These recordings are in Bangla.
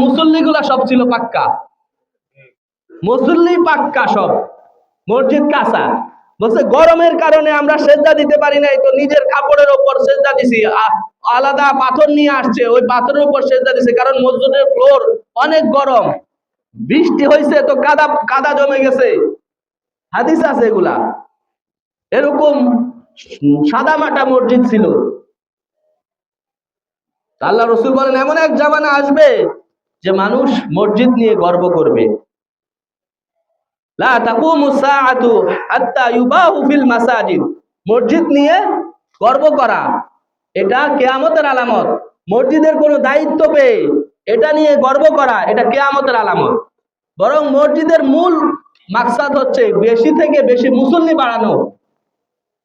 মুসল্লিগুলা সব ছিল পাক্কা, মুসল্লি পাক্কা সব, মসজিদ কাঁচা। বলছে গরমের কারণে আমরা সেজদা দিতে পারি নাই, তো নিজের কাপড়ের উপর সেজদা দিছি, আলাদা পাথর নিয়ে আসছে, ওই পাথরের উপর সেজদা দিছে, কারণ মসজিদের ফ্লোর অনেক গরম, বৃষ্টি হয়েছে তো কাদা কাদা জমে গেছে। হাদিস আছে এগুলা। এরকম সাদা মাটা মসজিদ ছিল। আল্লাহ রসুল বলেন এমন এক জামানা আসবে যে মানুষ মসজিদ নিয়ে গর্ব করবে। লা তাকুমু সাআতু হাত্তা ইউবাহু ফিল মাসাজিদ, মসজিদ নিয়ে গর্ব করা এটা কিয়ামতের আলামত। মসজিদের কোনো দায়িত্ব পেয়ে এটা নিয়ে গর্ব করা এটা কিয়ামতের আলামত। বরং মসজিদের মূল মাকসাদ হচ্ছে বেশি থেকে বেশি মুসল্লি বাড়ানো।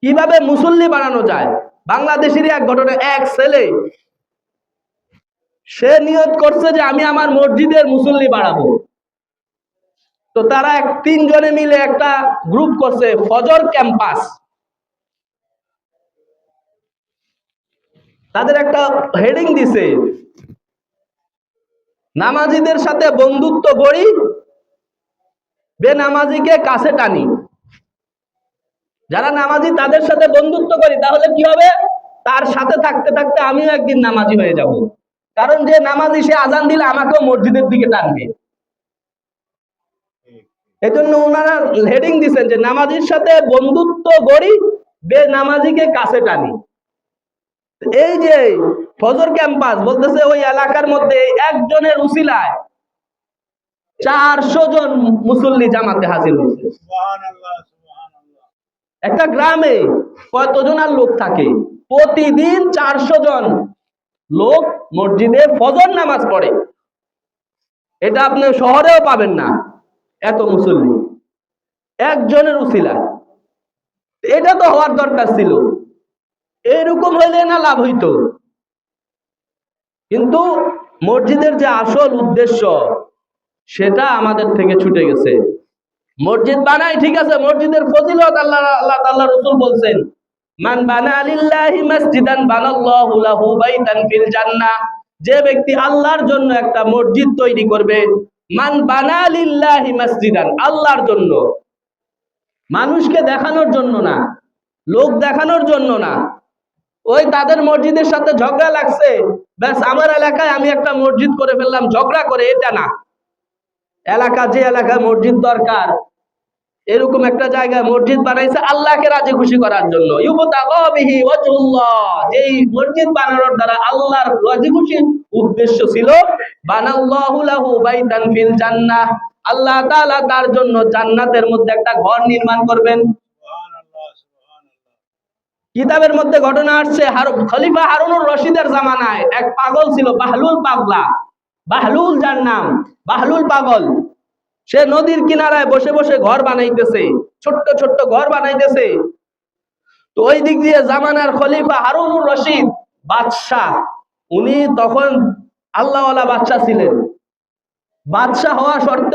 কিভাবে মুসল্লি বাড়ানো যায়? বাংলাদেশেরই এক ঘটনা, এক ছেলে সে নিয়ত করছে যে আমি আমার মসজিদের মুসল্লি বাড়াবো। তো তারা তিনজনে মিলে একটা গ্রুপ করছে, ফজর ক্যাম্পাস। তাদের একটা হেডিং দিছে, নামাজিদের সাথে বন্ধুত্ব গড়ি, বেনামাজিকে কাছে টানি। যারা নামাজি তাদের সাথে বন্ধুত্ব করি, তাহলে কি হবে? তার সাথে থাকতে থাকতে আমিও একদিন নামাজি হয়ে যাব। কারণ যে নামাজি সে আজান দিলে আমাকেও মসজিদের দিকে টানবে। এই জন্য ওনারা হেডিং দিচ্ছেন যে নামাজির সাথে বন্ধুত্ব গড়ি, বেনামাজিকে কাছে টানি। এই যে ফজর ক্যাম্পাস বলতেছে ওই এলাকার মধ্যে একজনের উসিলায় 400 জন মুসল্লি জামাতে হাজির হয়েছে। একটা গ্রামে কতজন আর লোক থাকে? প্রতিদিন 400 জন লোক মসজিদে ফজর নামাজ পড়ে। এটা আপনি শহরেও পাবেন না, এত মুসল্লি একজনের উসিলায়। এটা তো হওয়ার দরকার ছিল, এরকম হইলে না লাভ হইতো। কিন্তু মসজিদের যে আসল উদ্দেশ্য সেটা আমাদের থেকে ছুটে গেছে। মসজিদ বানাই ঠিক আছে, মসজিদের ফজিলত আল্লাহ তাআলা রাসূল বলছেন, মান বানা লিল্লাহি মাসজিদান বানাল্লাহু লাহু বাইতান ফিল জান্নাহ, যে ব্যক্তি আল্লাহর জন্য একটা মসজিদ তৈরি করবে, মান বানা লিল্লাহি মাসজিদান, আল্লাহর জন্য, মানুষকে দেখানোর জন্য না, লোক দেখানোর জন্য না। ওই তাদের মসজিদের সাথে ঝগড়া লাগছে, ব্যাস আমার এলাকায় আমি একটা মসজিদ করে ফেললাম, ঝগড়া করে, এটা না। এলাকা যে এলাকায় মসজিদ দরকার, এরকম একটা জায়গায় মসজিদ বানাইছে আল্লাহকে রাজি খুশি করার জন্য। ইউবতাগা বিহি ওয়াজহুল্লাহ, যেই মসজিদ বানানোর দ্বারা আল্লাহর রাজি খুশি উদ্দেশ্য ছিল, বানাল্লাহু লাহু বাইতান ফিল জান্নাহ, আল্লাহ তাআলা তার জন্য জান্নাতের মধ্যে একটা ঘর নির্মাণ করবেন। কিতাবের মধ্যে ঘটনা আসছে, খলিফা হারুনুর রশিদের জামানায় এক পাগল ছিল, বাহলুল পাগলা, বাহলুল যার নাম, বাহলুল পাগল। সে নদীর কিনারায় বসে বসে ঘর বানাইতেছে, ছোট্ট ছোট্ট ঘর বানাইতেছে। তো ওই দিক দিয়ে জামানার খলিফা হারুনুর রশিদ বাদশাহ, উনি তখন আল্লাহওয়ালা বাদশাহ ছিলেন। বাদশাহ হওয়া সত্ত্বেও